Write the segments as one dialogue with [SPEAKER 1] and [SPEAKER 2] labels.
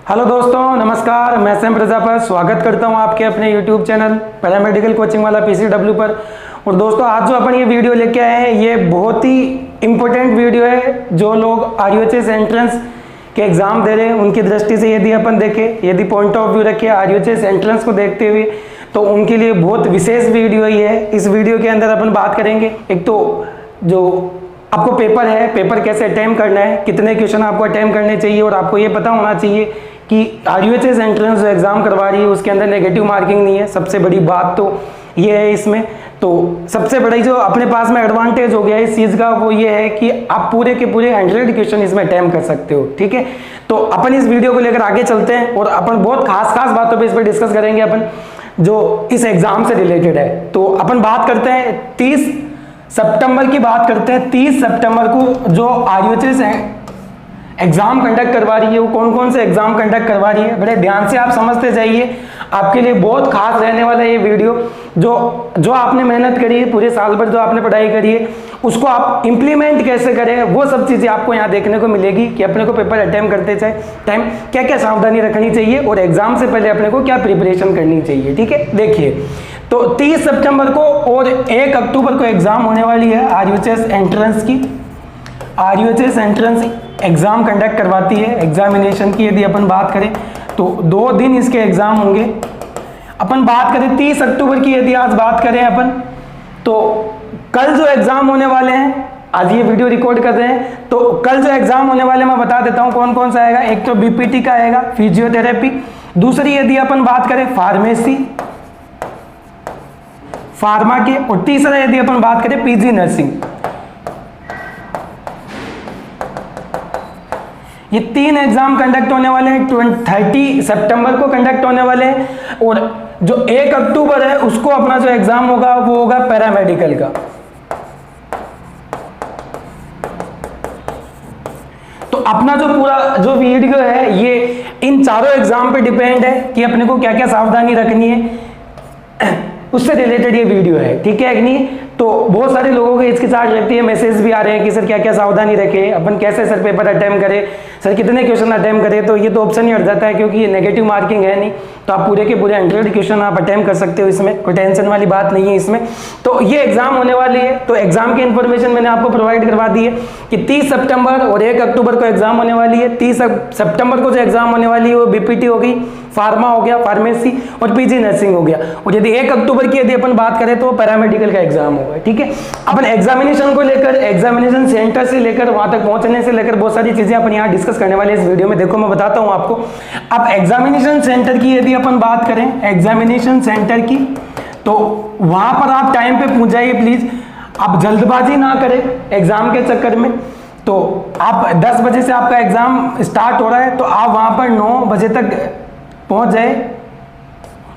[SPEAKER 1] Hello दोस्तों, नमस्कार। मैं सैम प्रजापत स्वागत करता हूं आपके अपने यूट्यूब चैनल पैरामेडिकल कोचिंग वाला पीसीडब्ल्यू पर। और दोस्तों, आज जो अपन ये वीडियो लेके आए हैं ये बहुत ही इम्पोर्टेंट वीडियो है। जो लोग आरयूएचएस एंट्रेंस के एग्ज़ाम दे रहे हैं उनकी दृष्टि से यदि अपन देखें, यदि पॉइंट ऑफ व्यू रखें आरयूएचएस एंट्रेंस को देखते हुए, तो उनके लिए बहुत विशेष वीडियो ही है। इस वीडियो के अंदर अपन बात करेंगे, एक तो जो आपको पेपर है, पेपर कैसे अटेम्प्ट करना है, कितने क्वेश्चन आपको अटेम्प्ट करने चाहिए, और आपको ये पता होना चाहिए कि आरयूएचएस एंट्रेंस जो एग्ज़ाम करवा रही है उसके अंदर नेगेटिव मार्किंग नहीं है। सबसे बड़ी बात तो ये है इसमें। तो सबसे बड़ी जो अपने पास में एडवांटेज हो गया इस चीज़ का वो ये है कि आप पूरे के पूरे 100 क्वेश्चन इसमें अटेम्प्ट कर सकते हो। ठीक है, तो अपन इस वीडियो को लेकर आगे चलते हैं और अपन बहुत खास बातों पर इस पर डिस्कस करेंगे अपन जो इस एग्ज़ाम से रिलेटेड है। तो अपन बात करते हैं 30 सितंबर की बात करते हैं। 30 सितंबर को जो आरयूएचएस एग्जाम कंडक्ट करवा रही है वो कौन कौन से एग्जाम कंडक्ट करवा रही है, बड़े ध्यान से आप समझते जाइए। आपके लिए बहुत खास रहने वाला है ये वीडियो। जो आपने मेहनत करी है पूरे साल भर, जो आपने पढ़ाई करी है, उसको आप इंप्लीमेंट कैसे करें, वो सब चीज़ें आपको यहाँ देखने को मिलेगी कि अपने को पेपर अटेम्प्ट करते टाइम क्या क्या सावधानी रखनी चाहिए और एग्जाम से पहले अपने को क्या प्रिपरेशन करनी चाहिए। ठीक है, देखिए, तो 30 सितंबर को और 1 अक्टूबर को एग्जाम होने वाली है आरयूएचएस एंट्रेंस की। आरयूएचएस एंट्रेंस एग्जाम कंडक्ट करवाती है। एग्जामिनेशन की यदि अपन बात करें तो 2 दिन इसके एग्जाम होंगे। अपन बात करें 30 अक्टूबर की, यदि आज बात करें अपन, तो कल जो एग्जाम होने वाले हैं, आज ये वीडियो रिकॉर्ड कर रहे हैं, तो कल जो एग्जाम होने वाले मैं बता देता हूं कौन कौन सा आएगा। एक तो बीपीटी का आएगा, फिजियोथेरेपी। दूसरी यदि अपन बात करें फार्मेसी, फार्मा के, और तीसरा यदि अपन बात करें पीजी नर्सिंग। ये 3 एग्जाम कंडक्ट होने वाले हैं। 30 सितंबर को कंडक्ट होने वाले हैं, और जो 1 अक्टूबर है उसको अपना जो एग्जाम होगा वो होगा पैरामेडिकल का। तो अपना जो पूरा जो वीडियो है ये इन चारों एग्जाम पे डिपेंड है कि अपने को क्या क्या सावधानी रखनी है, उससे रिलेटेड ये वीडियो है। ठीक है कि नहीं? तो बहुत सारे लोगों की हिचकिचाहट रहती है, मैसेज भी आ रहे हैं कि सर क्या क्या सावधानी रखें, अपन कैसे सर पेपर अटेम्प्ट करें, सर कितने क्वेश्चन अटेम्प्ट करें। तो ये तो ऑप्शन ही हट जाता है क्योंकि ये नेगेटिव मार्किंग है नहीं, तो आप पूरे के पूरे 100 क्वेश्चन आप अटेम्प्ट कर सकते हो। इसमें कोई टेंशन वाली बात नहीं है इसमें। तो ये एग्जाम होने वाली है, तो एग्जाम की इन्फॉर्मेशन मैंने आपको प्रोवाइड करवा दी है कि 30 सितंबर और 1 अक्टूबर को एग्जाम होने वाली है। 30 सितंबर को जो एग्जाम होने वाली है वो बीपीटी हो गई, फार्मा हो गया, फार्मेसी और पीजी नर्सिंग हो गया। और यदि 1 अक्टूबर की यदि अपन बात करें तो पैरामेडिकल का एग्जाम होगा। ठीक है, अपन एग्जामिनेशन को लेकर, एग्जामिनेशन सेंटर से लेकर वहां तक पहुंचने से लेकर बहुत सारी चीजें अपन यहाँ डिस्कस करने वाले इस वीडियो में। देखो, मैं बताता हूं आपको। अब एग्जामिनेशन सेंटर की यदि अपन बात करें, एग्जामिनेशन सेंटर की, तो वहां पर आप टाइम पे पहुंच जाइए प्लीज। आप जल्दबाजी ना करें एग्जाम के चक्कर में। तो आप 10 बजे से आपका एग्जाम स्टार्ट हो रहा है, तो आप वहां पर 9 बजे तक पहुंच जाए।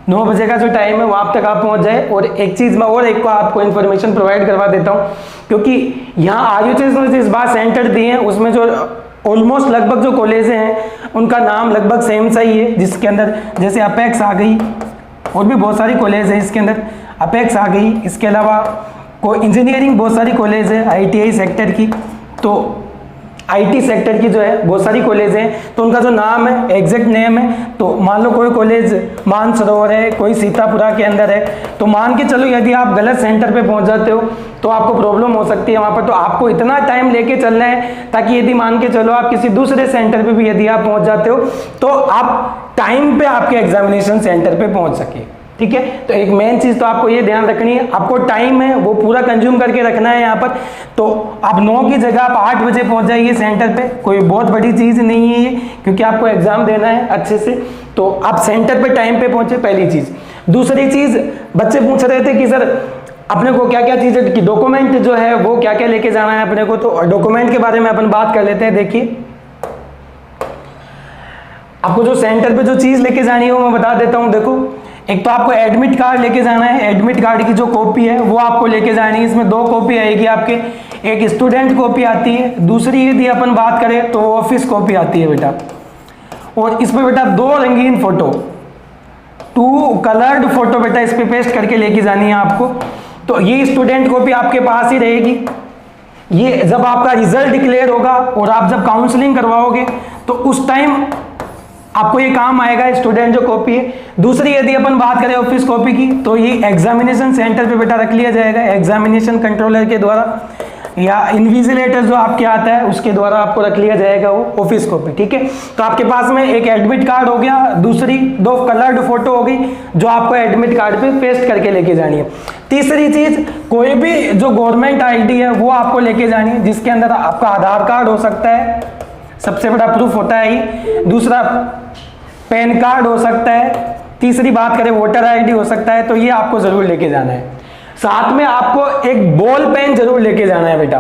[SPEAKER 1] 9 बजे का जो टाइम है वहां तक आप पहुंच जाए। और एक चीज मैं और एक को आपको इन्फॉर्मेशन प्रोवाइड करवा देता हूं, क्योंकि यहाँ आरयूएचएस में इस बार सेंटर दिए हैं, उसमें जो ऑलमोस्ट लगभग जो कॉलेज हैं उनका नाम लगभग सेम सा ही है, जिसके अंदर जैसे अपेक्स आ गई, और भी बहुत सारी कॉलेज है इसके अंदर। अपेक्स आ गई, इसके अलावा कोई इंजीनियरिंग बहुत सारी कॉलेज है, आईटीआई सेक्टर की, तो आईटी सेक्टर की जो है बहुत सारी कॉलेज हैं, तो उनका जो नाम है, एग्जैक्ट नेम है, तो मान लो कोई कॉलेज मानसरोवर है, कोई सीतापुरा के अंदर है, तो मान के चलो यदि आप गलत सेंटर पे पहुंच जाते हो तो आपको प्रॉब्लम हो सकती है वहां पर। तो आपको इतना टाइम लेके चलना है ताकि यदि मान के चलो आप किसी दूसरे सेंटर पे भी यदि आप पहुंच जाते हो तो आप टाइम पे आपके एग्जामिनेशन सेंटर पे पहुंच सके। ठीक है, तो एक मेन चीज तो आपको ये ध्यान रखनी है, आपको टाइम है वो पूरा कंज्यूम करके रखना है यहाँ पर। तो आप 9 की जगह आप 8 बजे पहुंच जाइए सेंटर पे, कोई बहुत बड़ी चीज नहीं है ये, क्योंकि आपको एग्जाम देना है अच्छे से। तो आप सेंटर पे टाइम पे पहुंचे, पहली चीज। दूसरी चीज, बच्चे पूछ रहे थे कि सर अपने को क्या क्या चीजें की डॉक्यूमेंट जो है वो क्या क्या लेके जाना है अपने को, तो डॉक्यूमेंट के बारे में अपन बात कर लेते हैं। देखिए, आपको जो सेंटर पे जो चीज लेके जानी है वो मैं बता देता हूँ। देखो, एक तो आपको एडमिट कार्ड लेके जाना है, एडमिट कार्ड की जो कॉपी है वो आपको लेके जानी है। इसमें 2 कॉपी आएगी आपके, एक स्टूडेंट कॉपी आती है, दूसरी यदि अपन बात करें तो ऑफिस कॉपी आती है बेटा। और इसमें बेटा 2 रंगीन फोटो, 2 कलर्ड फोटो बेटा इस पे पेस्ट करके लेके जानी है आपको। तो ये स्टूडेंट कॉपी आपके पास ही रहेगी। ये जब आपका रिजल्ट डिक्लेयर होगा और आप जब काउंसलिंग करवाओगे तो उस टाइम आपको ये काम आएगा स्टूडेंट जो कॉपी है। दूसरी यदि अपन बात करें ऑफिस कॉपी की, तो ये एग्जामिनेशन सेंटर पे बेटा रख लिया जाएगा, एग्जामिनेशन कंट्रोलर के द्वारा या इन्विजिलेटर जो आपके आता है उसके द्वारा आपको रख लिया जाएगा वो ऑफिस कॉपी, ठीक है। तो आपके पास में एक एडमिट कार्ड हो गया, दूसरी 2 कलर्ड फोटो हो गई जो आपको एडमिट कार्ड पे पेस्ट करके लेके जानी है। तीसरी चीज, कोई भी जो गवर्नमेंट आईडी है वो आपको लेके जानी है, जिसके अंदर आपका आधार कार्ड हो सकता है, सबसे बड़ा प्रूफ होता है ही। दूसरा पैन कार्ड हो सकता है। तीसरी बात करें वोटर आईडी हो सकता है। तो ये आपको जरूर लेके जाना है। साथ में आपको एक बॉल पेन जरूर लेके जाना है बेटा।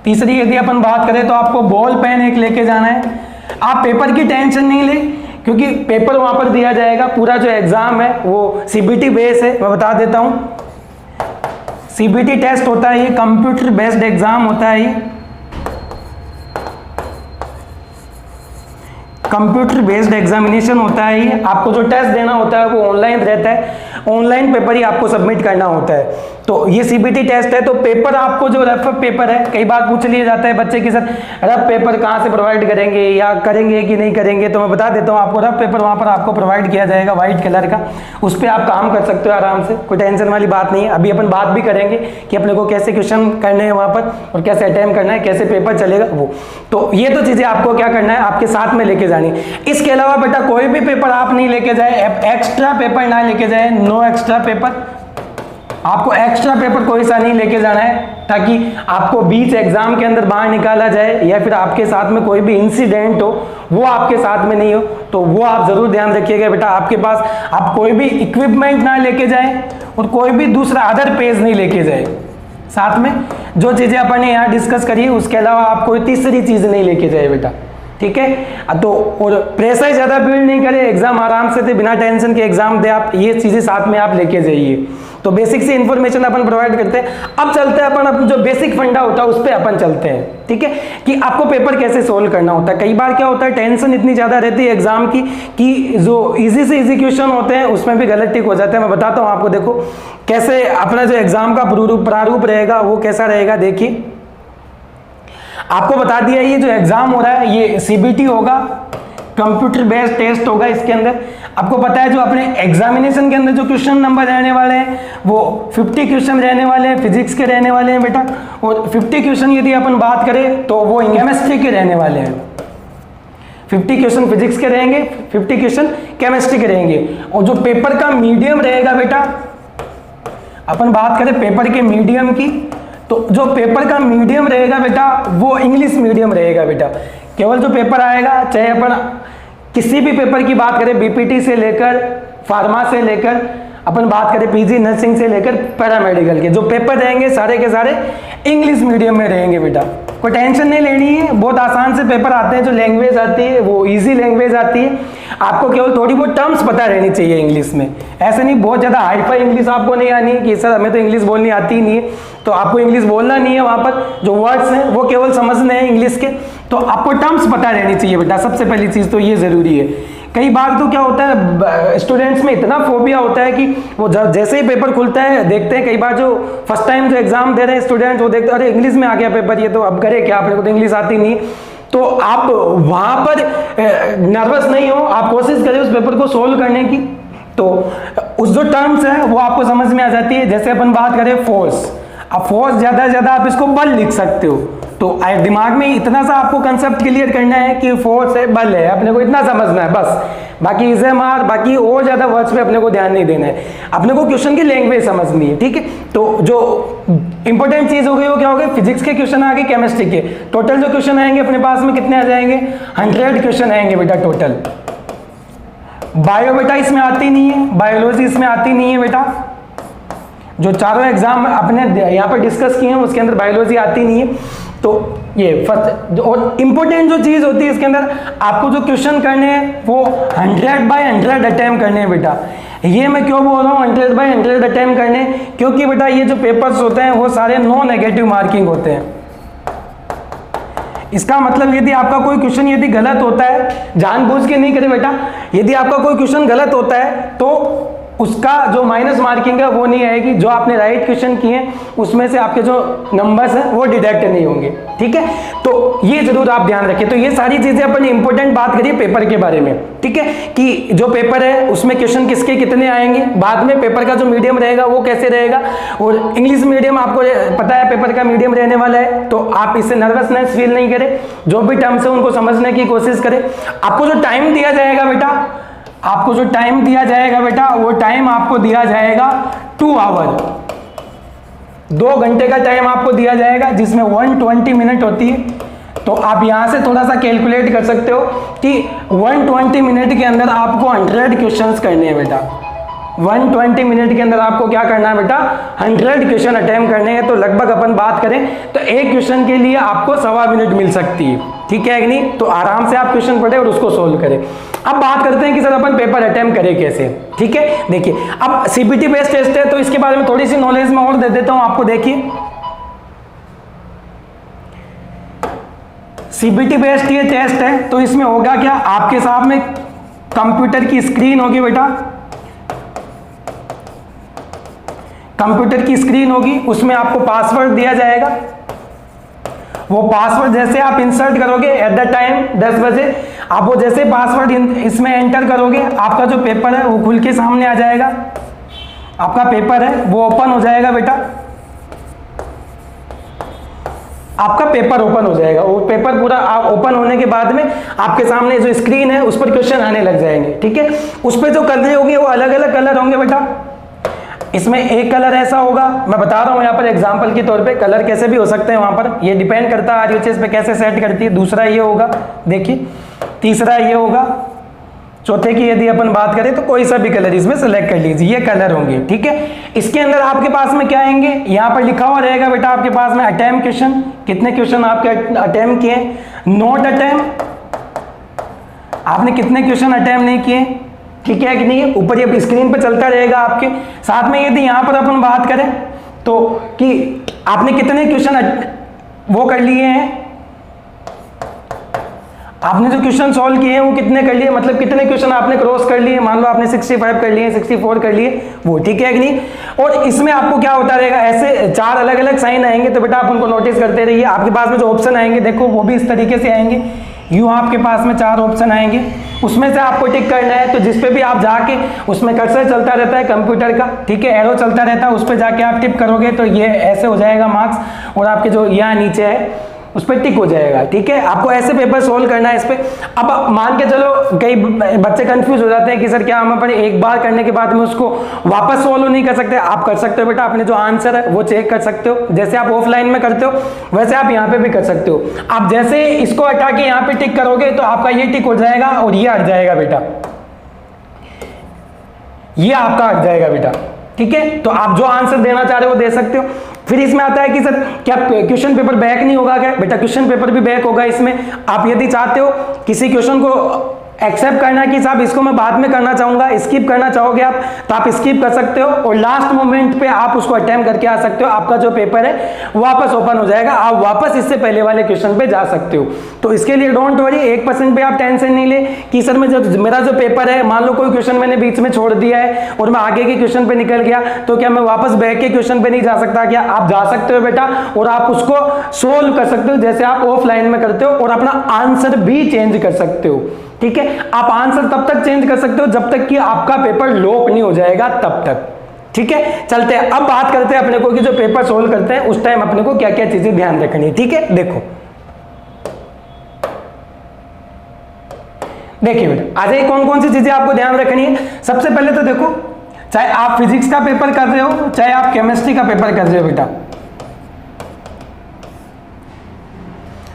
[SPEAKER 1] तीसरी यदि अपन बात करें तो आपको बॉल पेन एक लेके जाना है। आप पेपर की टेंशन नहीं ले, क्योंकि पेपर वहां पर दिया जाएगा। पूरा जो एग्जाम है वो सीबीटी बेस है, मैं बता देता हूं। सीबीटी टेस्ट होता है, ये कंप्यूटर बेस्ड एग्जाम होता है। ये कंप्यूटर बेस्ड एग्जामिनेशन होता है। ये आपको जो टेस्ट देना होता है वो ऑनलाइन रहता है, ऑनलाइन पेपर ही आपको सबमिट करना होता है। तो ये सीबीटी टेस्ट है। तो पेपर आपको जो रफ पेपर है, कई बार पूछ लिया जाता है बच्चे के साथ रफ पेपर कहाँ से प्रोवाइड करेंगे या करेंगे कि नहीं करेंगे, तो मैं बता देता हूँ आपको रफ पेपर वहाँ पर आपको प्रोवाइड किया जाएगा व्हाइट कलर का। उस पर आप काम कर सकते हो आराम से, कोई टेंशन वाली बात नहीं है। अभी अपन बात भी करेंगे कि अपने को कैसे क्वेश्चन करने हैं वहाँ पर और कैसे अटेम्प्ट करना है, कैसे पेपर चलेगा वो। तो ये तो चीज़ें आपको क्या करना है, आपके साथ में लेके जानी। इसके अलावा बेटा कोई भी पेपर आप नहीं लेके जाए, एक्स्ट्रा पेपर ना लेके जाए, नो एक्स्ट्रा पेपर। आपको एक्स्ट्रा पेपर कोई सा नहीं लेके जाना है, ताकि आपको बीच एग्जाम के अंदर बाहर निकाला जाए या फिर आपके साथ में कोई भी इंसिडेंट हो वो आपके साथ में नहीं हो। तो वो आप जरूर ध्यान रखिएगा बेटा। आपके पास आप कोई भी इक्विपमेंट ना लेके जाए और कोई भी दूसरा अदर पेज नहीं लेके जाए। साथ में जो चीजें अपन ने यहाँ डिस्कस करी है उसके अलावा आप कोई तीसरी चीज नहीं लेके जाए बेटा, ठीक है। तो और प्रेशर ज्यादा बिल्ड नहीं करे, एग्जाम आराम से दे, बिना टेंशन के एग्जाम दे आप, ये चीजें साथ में आप लेके जाइए। तो बेसिक से इंफॉर्मेशन अपन प्रोवाइड करते हैं। अब चलते हैं अपन जो बेसिक फंडा होता है उस पर अपन चलते हैं, ठीक है, कि आपको पेपर कैसे सोल्व करना होता है। कई बार क्या होता है, टेंशन इतनी ज्यादा रहती है एग्जाम की कि जो इजी से इजी क्वेश्चन होते हैं उसमें भी गलत टिक हो जाते हैं। मैं बताता हूँ आपको, देखो कैसे अपना जो एग्जाम का प्रारूप रहेगा वो कैसा रहेगा। देखिए आपको बता दिया, ये जो एग्जाम हो रहा है ये सीबीटी होगा, कंप्यूटर बेस्ड टेस्ट होगा। इसके अंदर आपको पता है जो अपने एग्जामिनेशन के अंदर जो क्वेश्चन नंबर रहने वाले हैं वो 50 क्वेश्चन रहने वाले हैं, फिजिक्स के रहने वाले हैं बेटा। और 50 क्वेश्चन यदि अपन बात करें तो वो केमिस्ट्री के रहने वाले हैं। 50 क्वेश्चन फिजिक्स के रहेंगे, 50 क्वेश्चन केमिस्ट्री के रहेंगे। और जो पेपर का मीडियम रहेगा बेटा, अपन बात करें पेपर के मीडियम की, तो जो पेपर का मीडियम रहेगा बेटा वो इंग्लिश मीडियम रहेगा बेटा। केवल जो पेपर आएगा, चाहे अपन किसी भी पेपर की बात करें, बीपीटी से लेकर फार्मा से लेकर अपन बात करें पीजी नर्सिंग से लेकर पैरामेडिकल के, जो पेपर रहेंगे सारे के सारे इंग्लिश मीडियम में रहेंगे बेटा। कोई टेंशन नहीं लेनी है, बहुत आसान से पेपर आते हैं। जो लैंग्वेज आती है वो इजी लैंग्वेज आती है। आपको केवल थोड़ी बहुत टर्म्स पता रहनी चाहिए इंग्लिश में। ऐसे नहीं बहुत ज़्यादा हाईफाई इंग्लिश आपको नहीं आनी कि सर हमें तो इंग्लिश बोलनी आती ही नहीं है, तो आपको इंग्लिश बोलना नहीं है। वहाँ पर जो वर्ड्स हैं वो केवल समझने हैं इंग्लिश के। तो आपको टर्म्स पता रहनी चाहिए बेटा, सबसे पहली चीज़ तो ये ज़रूरी है। कई बार तो क्या होता है, स्टूडेंट्स में इतना फोबिया होता है कि वो जैसे ही पेपर खुलता है देखते हैं, कई बार जो फर्स्ट टाइम जो एग्जाम दे रहे हैं स्टूडेंट्स वो देखते हैं अरे इंग्लिश में आ गया पेपर, ये तो अब करे क्या, अपने को तो इंग्लिश आती नहीं। तो आप वहाँ पर नर्वस नहीं हो, आप कोशिश करें उस पेपर को सोल्व करने की। तो उस जो टर्म्स है वो आपको समझ में आ जाती है। जैसे अपन बात करें फोर्स, अब फोर्स ज़्यादा से ज़्यादा आप इसको बल लिख सकते हो। तो दिमाग में इतना सा आपको कंसेप्ट क्लियर करना है कि फोर्स है, बल है, अपने को इतना समझना है बस। बाकी इसे मार, बाकी और ज्यादा वर्ड्स पे अपने को ध्यान नहीं देना है, अपने को क्वेश्चन की लैंग्वेज समझनी है, ठीक है। तो जो इंपॉर्टेंट चीज हो गई वो क्या हो गई, फिजिक्स के क्वेश्चन आ गए, केमिस्ट्री के। टोटल जो क्वेश्चन आएंगे अपने पास में कितने आ जाएंगे, 100 क्वेश्चन आएंगे बेटा टोटल। बायो बेटा इसमें आती नहीं है, बायोलॉजी इसमें आती नहीं है बेटा। जो चारों एग्जाम अपने यहाँ पर डिस्कस किए हैं उसके अंदर बायोलॉजी आती नहीं है। तो ये फर्स्ट और इम्पोर्टेंट जो चीज होती है इसके अंदर, आपको जो क्वेश्चन करने हैं वो 100 बाय 100 अटेम्प्ट करने हैं बेटा। ये मैं क्यों बोल रहा हूँ 100 बाय 100 अटेम्प्ट करने, क्योंकि बेटा ये जो पेपर्स होते हैं वो सारे नो नेगेटिव मार्किंग होते हैं। इसका मतलब यदि आपका कोई क्वेश्चन यदि गलत होता है, जानबूझ के नहीं करे बेटा, यदि आपका कोई क्वेश्चन गलत होता है तो उसका जो माइनस मार्किंग है वो नहीं आएगी। जो आपने राइट क्वेश्चन किए उसमें से आपके जो नंबर्स हैं वो डिडक्ट नहीं होंगे, ठीक है। तो तो ये जरूर आप ध्यान रखें। तो ये सारी चीजें अपन इंपॉर्टेंट बात करिए पेपर के बारे में, ठीक है, कि जो पेपर है उसमें क्वेश्चन किसके कितने आएंगे, बाद में पेपर का जो मीडियम रहेगा वो कैसे रहेगा, और इंग्लिश मीडियम आपको पता है पेपर का मीडियम रहने वाला है, तो आप इससे नर्वसनेस फील नहीं करें, जो भी टर्म्स है उनको समझने की कोशिश करें। आपको जो टाइम दिया जाएगा बेटा, आपको जो टाइम दिया जाएगा बेटा, वो टाइम आपको दिया जाएगा 2 आवर, 2 घंटे का टाइम आपको दिया जाएगा, जिसमें 120 मिनट होती है। तो आप यहां से थोड़ा सा कैलकुलेट कर सकते हो कि 120 मिनट के अंदर आपको 100 क्वेश्चंस करने हैं बेटा। 120 मिनट के अंदर आपको क्या करना है बेटा, 100 क्वेश्चन अटेम्प्ट करने हैं। तो लगभग अपन बात करें तो एक क्वेश्चन के लिए आपको 1.25 मिनट मिल सकती है, ठीक है कि नहीं। तो आराम से आप क्वेश्चन पढ़े और उसको सोल्व करें। अब बात करते हैं कि सर अपन पेपर अटेम्प्ट करें कैसे, ठीक है। देखिए अब सीबीटी बेस्ड टेस्ट है, तो इसके बारे में थोड़ी सी नॉलेज मैं और दे देता हूं आपको। देखिए सीबीटी बेस्ड ये टेस्ट है, तो इसमें होगा क्या, आपके सामने कंप्यूटर की स्क्रीन होगी बेटा, कंप्यूटर की स्क्रीन होगी, उसमें आपको पासवर्ड दिया जाएगा। वो पासवर्ड जैसे आप इंसर्ट करोगे एट द टाइम 10 बजे, आप वो जैसे पासवर्ड इसमें एंटर करोगे, आपका जो पेपर है वो खुल के सामने आ जाएगा। आपका पेपर है वो ओपन हो जाएगा बेटा, आपका पेपर ओपन हो जाएगा। वो पेपर पूरा ओपन होने के बाद में आपके सामने जो स्क्रीन है उस पर क्वेश्चन आने लग जाएंगे, ठीक है। उस पर जो कलर होंगे वो अलग अलग कलर होंगे बेटा। इसमें एक कलर ऐसा होगा, मैं बता रहा हूं यहाँ पर एग्जांपल के तौर पे, कलर कैसे भी हो सकते हैं वहां पर, ये डिपेंड करता है आरयूएचएस पे कैसे सेट करती है। दूसरा ये होगा, देखिए तीसरा ये होगा, चौथे की यदि अपन बात करें तो कोई सा भी कलर इसमें सेलेक्ट कर लीजिए, ये कलर होंगे, ठीक है। इसके अंदर आपके पास में क्या आएंगे, यहाँ पर लिखा हुआ रहेगा बेटा आपके पास में अटेम्प्ट क्वेश्चन, कितने क्वेश्चन आपके अटेम्प्ट किए, नोट अटेम्प्ट, आपने कितने क्वेश्चन अटेम्प्ट नहीं किए, ठीक है कि नहीं। ऊपर ये स्क्रीन पे चलता रहेगा आपके साथ में। यदि यहाँ पर अपन बात करें तो कि आपने कितने क्वेश्चन वो कर लिए हैं, आपने जो क्वेश्चन सॉल्व किए हैं वो कितने कर लिए, मतलब कितने क्वेश्चन आपने क्रॉस कर लिए, मान लो आपने 65 कर लिए, 64 कर लिए, वो ठीक है कि नहीं। और इसमें आपको क्या होता रहेगा, ऐसे 4 अलग अलग साइन आएंगे, तो बेटा आप उनको नोटिस करते रहिए। आपके पास में जो ऑप्शन आएंगे देखो वो भी इस तरीके से आएंगे, यूं आपके पास में 4 ऑप्शन आएंगे, उसमें से आपको टिक करना है। तो जिस पे भी आप जाके, उसमें कर्सर चलता रहता है कंप्यूटर का, ठीक है, एरो चलता रहता है, उस पर जाके आप टिप करोगे तो ये ऐसे हो जाएगा मार्क्स, और आपके जो यहाँ नीचे है उस पर टिक हो जाएगा, ठीक है। आपको ऐसे पेपर सोल्व करना है इस पे। अब मान के चलो कई बच्चे कंफ्यूज हो जाते हैं कि सर क्या हम अपन एक बार करने के बाद में उसको वापस सोल्व नहीं कर सकते। आप कर सकते हो बेटा, अपने जो आंसर है वो चेक कर सकते हो, जैसे आप ऑफलाइन में करते हो वैसे आप यहाँ पे भी कर सकते हो। आप जैसे इसको हटा के यहाँ पे टिक करोगे तो आपका ये टिक हो जाएगा और ये हट जाएगा बेटा, ये आपका हट जाएगा बेटा, ठीक है। तो आप जो आंसर देना चाह रहे हो दे सकते हो। फिर इसमें आता है कि सर क्या क्वेश्चन पेपर बैक नहीं होगा क्या, बेटा क्वेश्चन पेपर भी बैक होगा इसमें। आप यदि चाहते हो किसी क्वेश्चन को एक्सेप्ट करना कि साहब इसको मैं बाद में करना चाहूंगा, स्किप करना चाहोगे आप, तो आप स्किप कर सकते हो और लास्ट मोमेंट पे आप उसको अटेम्प्ट करके आ सकते हो। आपका जो पेपर है वापस ओपन हो जाएगा, आप वापस इससे पहले वाले क्वेश्चन पे जा सकते हो। तो इसके लिए डोंट वरी, 1% पे आप टेंशन नहीं ले कि सर मैं जब मेरा जो पेपर है, मान लो कोई क्वेश्चन मैंने बीच में छोड़ दिया है और मैं आगे के क्वेश्चन पे निकल गया, तो क्या मैं वापस बैक के क्वेश्चन पे नहीं जा सकता क्या? आप जा सकते हो बेटा, और आप उसको सोल्व कर सकते हो जैसे आप ऑफलाइन में करते हो, और अपना आंसर भी चेंज कर सकते हो, ठीक है। आप आंसर तब तक चेंज कर सकते हो जब तक कि आपका पेपर लॉक नहीं हो जाएगा, तब तक, ठीक है। चलते हैं अब बात करते हैं अपने को कि जो पेपर सोल्व करते हैं उस टाइम अपने को क्या क्या चीजें ध्यान रखनी है, ठीक है। देखो देखिए बेटा, आज कौन कौन सी चीजें आपको ध्यान रखनी है। सबसे पहले तो देखो, चाहे आप फिजिक्स का पेपर कर रहे हो चाहे आप केमिस्ट्री का पेपर कर रहे हो बेटा,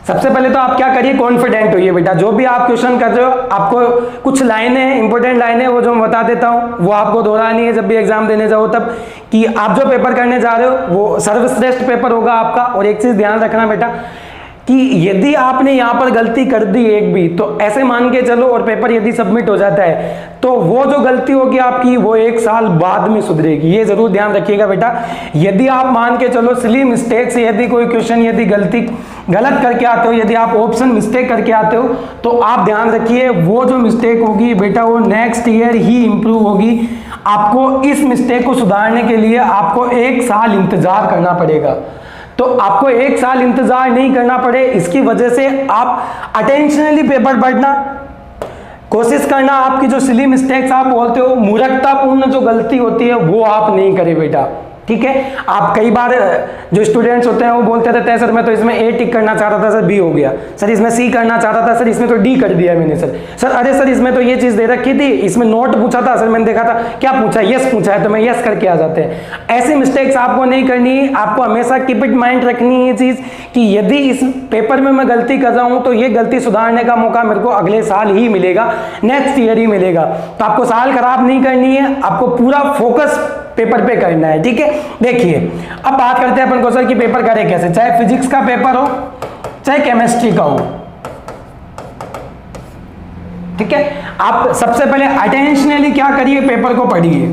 [SPEAKER 1] सबसे पहले तो आप क्या करिए, कॉन्फिडेंट होइए बेटा। जो भी आप क्वेश्चन कर रहे हो, आपको कुछ लाइनें, इंपॉर्टेंट लाइनें वो जो मैं बता देता हूं वो आपको दोहरानी है जब भी एग्जाम देने जाओ तब, कि आप जो पेपर करने जा रहे हो वो सर्वश्रेष्ठ पेपर होगा आपका। और एक चीज ध्यान रखना बेटा कि यदि आपने यहां पर गलती कर दी एक भी, तो ऐसे मान के चलो और पेपर यदि सबमिट हो जाता है तो वो जो गलती होगी आपकी वो 1 साल बाद में सुधरेगी, ये जरूर ध्यान रखिएगा बेटा। यदि आप मान के चलो सिली मिस्टेक से यदि कोई क्वेश्चन यदि गलत करके आते हो, यदि आप ऑप्शन मिस्टेक करके आते हो, तो आप ध्यान रखिए वो जो मिस्टेक होगी बेटा वो नेक्स्ट ईयर ही इंप्रूव होगी। आपको इस मिस्टेक को सुधारने के लिए आपको 1 साल इंतजार करना पड़ेगा। तो आपको 1 साल इंतजार नहीं करना पड़े, इसकी वजह से आप अटेंशनली पेपर पढ़ना, कोशिश करना आपकी जो सिली मिस्टेक्स आप बोलते हो, मूर्खतापूर्ण जो गलती होती है वो आप नहीं करें बेटा, ठीक है। आप कई बार जो स्टूडेंट्स होते हैं वो बोलते रहते हैं सर मैं तो इसमें ए टिक करना चाहता था, सर बी हो गया, सर इसमें सी करना चाहता था, सर इसमें तो डी कर दिया मैंने, सर अरे सर इसमें तो ये चीज़ दे रखी थी, इसमें नोट पूछा था, सर मैंने देखा था क्या पूछा, यस पूछा है तो मैं यस करके आ जाते हैं। ऐसी मिस्टेक्स आपको नहीं करनी है। आपको हमेशा कीप इट माइंड रखनी है ये चीज़ कि यदि इस पेपर में मैं गलती कर रहा हूँ तो ये गलती सुधारने का मौका मेरे को अगले साल ही मिलेगा, नेक्स्ट ईयर ही मिलेगा। तो आपको साल खराब नहीं करनी है, आपको पूरा फोकस पेपर पे करना है, ठीक है। देखिए अब बात करते हैं अपन को सर कि पेपर करें कैसे, चाहे फिजिक्स का पेपर हो चाहे केमिस्ट्री का हो, ठीक है। आप सबसे पहले अटेंशनली क्या करिए, पेपर को पढ़िए,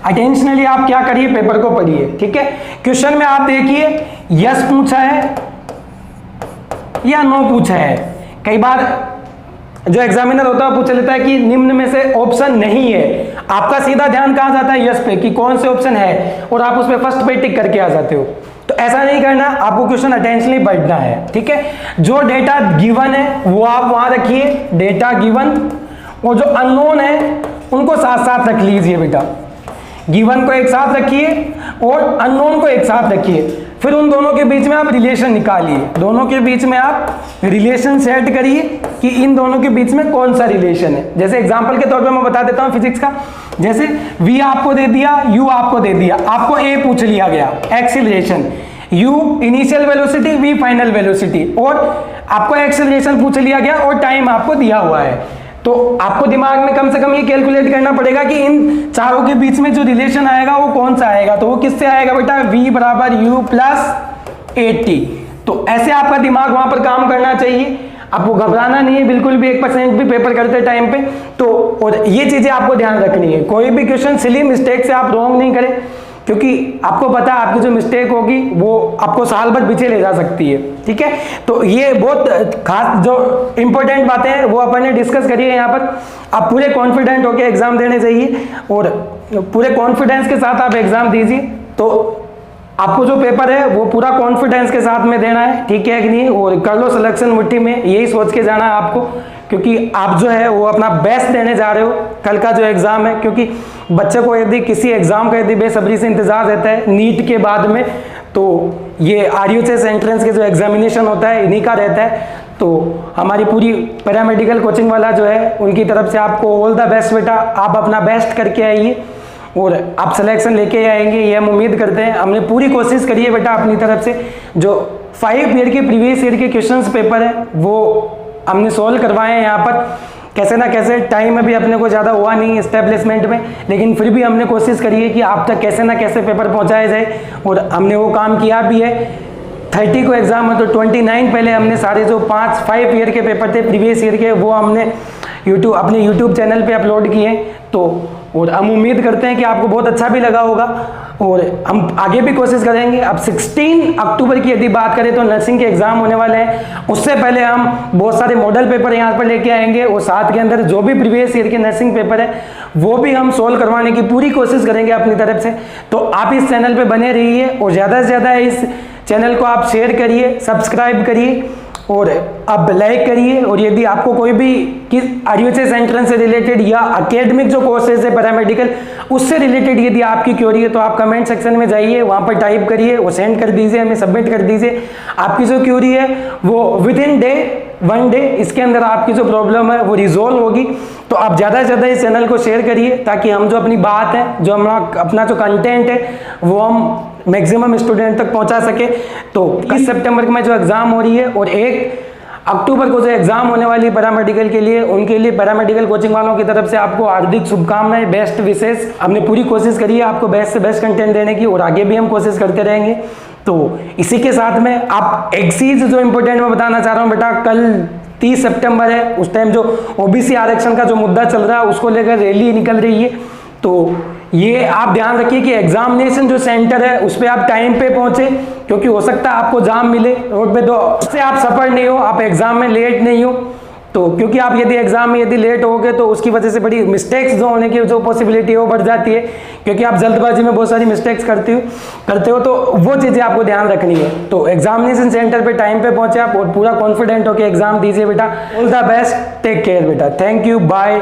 [SPEAKER 1] अटेंशनली आप क्या करिए, पेपर को पढ़िए, ठीक है। क्वेश्चन में आप देखिए यस पूछा है या नो पूछा है। कई बार जो एग्जामिनर होता है पूछ लेता है कि निम्न में से ऑप्शन नहीं है, आपका सीधा ध्यान कहां जाता है, यस पे, कि कौन से ऑप्शन है, और आप उस पे फर्स्ट पे टिक करके आ जाते हो। तो ऐसा नहीं करना, आपको क्वेश्चन अटेंशनली पढ़ना है, ठीक है। जो डेटा गिवन है वो आप वहां रखिए, डेटा गिवन, और जो अननोन है उनको साथ साथ रख लीजिए बेटा। गिवन को एक साथ रखिए और अननोन को एक साथ रखिए, फिर उन दोनों के बीच में आप रिलेशन निकालिए, दोनों के बीच में आप रिलेशन सेट करिए कि इन दोनों के बीच में कौन सा रिलेशन है। जैसे एग्जांपल के तौर पे मैं बता देता हूं फिजिक्स का, जैसे v आपको दे दिया, u आपको दे दिया, आपको a पूछ लिया गया, acceleration, u initial velocity, v final velocity, और आपको एक्सीलरेशन पूछ लिया गया और टाइम आपको दिया हुआ है। तो आपको दिमाग में कम से कम ये कैलकुलेट करना पड़ेगा कि इन चारों के बीच में जो रिलेशन आएगा वो कौन सा आएगा, तो वो किससे आएगा बेटा, v बराबर u प्लस 80। तो ऐसे आपका दिमाग वहां पर काम करना चाहिए, आपको घबराना नहीं है बिल्कुल भी, 1% भी पेपर करते टाइम पे। तो और ये चीजें आपको ध्यान रखनी है, कोई भी क्वेश्चन सिली मिस्टेक से आप रॉन्ग नहीं करें, क्योंकि आपको पता है आपकी जो मिस्टेक होगी वो आपको साल भर पीछे ले जा सकती है, ठीक है। तो ये बहुत खास जो इंपॉर्टेंट बातें हैं वो अपन ने डिस्कस करी है यहाँ पर। आप पूरे कॉन्फिडेंट होकर एग्जाम देने चाहिए और पूरे कॉन्फिडेंस के साथ आप एग्जाम दीजिए, तो आपको जो पेपर है वो पूरा कॉन्फिडेंस के साथ में देना है, ठीक है कि नहीं, और कर लो सिलेक्शन मुट्ठी में, यही सोच के जाना है आपको, क्योंकि आप जो है वो अपना बेस्ट देने जा रहे हो कल का जो एग्जाम है। क्योंकि बच्चे को यदि किसी एग्जाम का यदि बेसब्री से इंतजार रहता है नीट के बाद में, तो ये RUHS एंट्रेंस के जो एग्जामिनेशन होता है इन्हीं का रहता है। तो हमारी पूरी पैरामेडिकल कोचिंग वाला जो है उनकी तरफ से आपको ऑल द बेस्ट बेटा, आप अपना बेस्ट करके आइए और आप सिलेक्शन लेके आएंगे ये हम उम्मीद करते हैं। हमने पूरी कोशिश करी है बेटा अपनी तरफ से, जो 5 ईयर के प्रीवियस ईयर के क्वेश्चंस पेपर है वो हमने सॉल्व करवाए हैं यहाँ पर, कैसे ना कैसे। टाइम में भी अपने को ज़्यादा हुआ नहीं एस्टेब्लिशमेंट में, लेकिन फिर भी हमने कोशिश करी है कि आप तक कैसे ना कैसे पेपर पहुँचाया जाए, और हमने वो काम किया भी है। 30 को एग्जाम है तो 29 पहले हमने सारे जो 5 ईयर के पेपर थे प्रीवियस ईयर के वो हमने अपने यूट्यूब चैनल पे अपलोड किए। तो और हम उम्मीद करते हैं कि आपको बहुत अच्छा भी लगा होगा, और हम आगे भी कोशिश करेंगे। अब 16 अक्टूबर की यदि बात करें तो नर्सिंग के एग्जाम होने वाले हैं, उससे पहले हम बहुत सारे मॉडल पेपर यहाँ पर लेके आएंगे, और साथ के अंदर जो भी प्रीवियस ईयर के नर्सिंग पेपर है वो भी हम सोल्व करवाने की पूरी कोशिश करेंगे अपनी तरफ से। तो आप इस चैनल पर बने रहिए और ज़्यादा से ज़्यादा इस चैनल को आप शेयर करिए, सब्सक्राइब करिए और अब लाइक करिए। और यदि आपको कोई भी RUHS एंट्रेंस से रिलेटेड या एकेडमिक जो कोर्सेज है पैरामेडिकल उससे रिलेटेड यदि आपकी क्वेरी है तो आप कमेंट सेक्शन में जाइए, वहाँ पर टाइप करिए और सेंड कर दीजिए, हमें सबमिट कर दीजिए। आपकी जो क्वेरी है वो विदिन डे 1 डे इसके अंदर आपकी जो प्रॉब्लम है वो रिजोल्व होगी। तो आप ज़्यादा से ज़्यादा इस चैनल को शेयर करिए ताकि हम जो अपनी बात है, जो अपना जो कंटेंट है वो हम मैक्सिमम स्टूडेंट तक पहुंचा सके। तो 21 सितंबर में जो एग्ज़ाम हो रही है और 1 अक्टूबर को जो एग्ज़ाम होने वाली पैरामेडिकल के लिए, उनके लिए पैरामेडिकल कोचिंग वालों की तरफ से आपको हार्दिक शुभकामनाएं, बेस्ट विशेष। हमने पूरी कोशिश करी है आपको बेस्ट से बेस्ट कंटेंट देने की और आगे भी हम कोशिश करते रहेंगे। तो इसी के साथ में आप एक चीज़ जो इम्पोर्टेंट मैं बताना चाह रहा हूँ बेटा, कल 30 सितंबर है, उस टाइम जो OBC आरक्षण का जो मुद्दा चल रहा है उसको लेकर रैली निकल रही है। तो ये आप ध्यान रखिए कि एग्जामिनेशन जो सेंटर है उस पर आप टाइम पे पहुंचे, क्योंकि हो सकता है आपको जाम मिले रोड पे, तो उससे आप सफर नहीं हो, आप एग्जाम में लेट नहीं हो। तो क्योंकि आप यदि एग्जाम में यदि लेट हो गए तो उसकी वजह से बड़ी मिस्टेक्स जो होने की जो पॉसिबिलिटी है वो बढ़ जाती है, क्योंकि आप जल्दबाजी में बहुत सारी मिस्टेक्स करते हो, तो वो चीज़ें आपको ध्यान रखनी है। तो एग्जामिनेशन सेंटर पे टाइम पे पहुंचे आप और पूरा कॉन्फिडेंट होकर एग्जाम दीजिए बेटा। All the best, take care बेटा, थैंक यू, बाय।